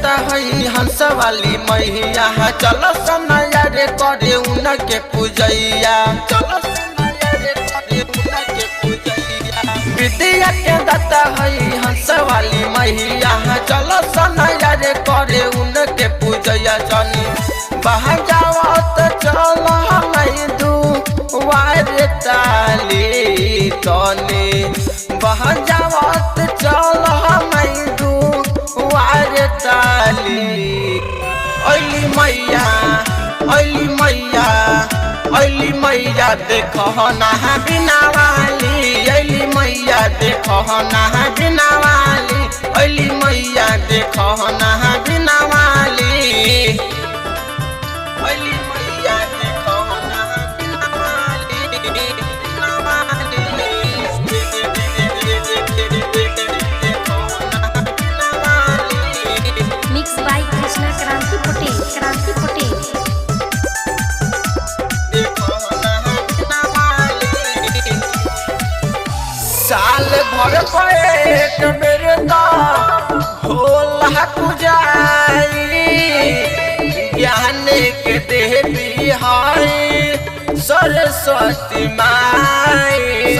दाता हई हंस वाली मैया चलो सनया रे करे उनके पूजैया चलो सनया रे करे उनके पूजैया विद्या के दाता हई हंस वाली मैया चलो सनया रे करे उनके पूजैया जनी बाहर जाओ तो चलो हमें दू वारे ताली तने बाहर जाओ तो चलो हमें दू वारे ताली ओली मैया ओली मैया ओली मैया देखो ना बिना वाली ओली मैया देखो ना बिना वाली ओली मैया देखो ना बिना वाली ओली मैया देखो ना बिना वाली बिना वाली देखो ना बिना वाली मिक्स बाय कृष्णा क्रांति पटेल साल भर एक बेर होला पूजाई ज्ञान के देवी है सरस्वती माई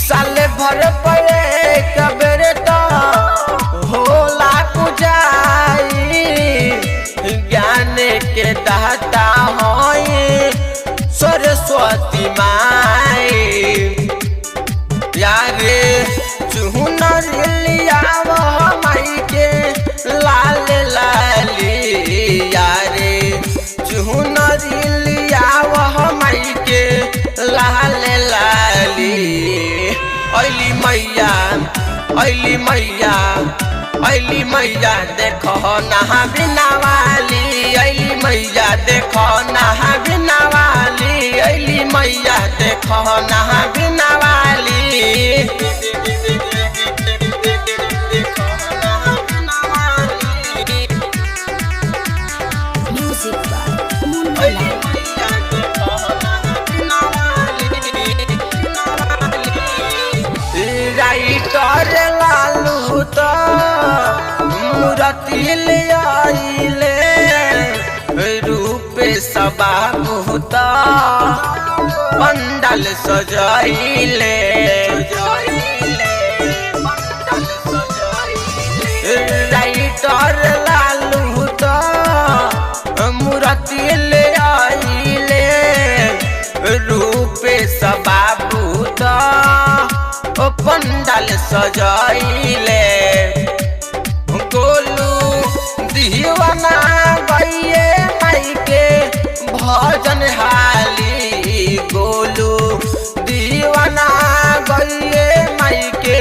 साल भर एक बेर होला पूजाई ज्ञान के दाता है सरस्वती माई यारे चुनर लिया माई के लाल लाली यारे चुनर लिया माई के लाल लाली ओली मैया ओली मैया ओली मैया देखो ना बिना वाली ओली मैया देखो ना बिना वाली ओली मैया देखो ना बिना वाली म्यूजिक बाय ओली मैया देखो ना बिना वाली राइटर लालू तो मूर्ति ले आइले रूपे सबाबू तो पंडाल सजाइले राइटर लालू तो मूर्ति ले आइले रूपे सबाबू तो पंडाल सजाइले गोलू दीवाना गइए माई के भजन हाली गोलू दीवाना गइए माई के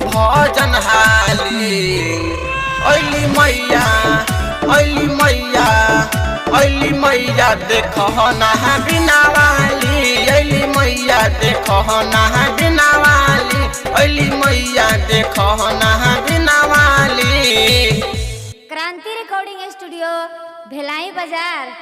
भजन हाली ओली मैया ओली मैया ओली मैया देखो ना बिना वाली ओली मैया देखो ना बिना वाली ओली मैया देखो ना बिना वाली क्रांति रिकॉर्डिंग स्टूडियो भिलाई बाजार।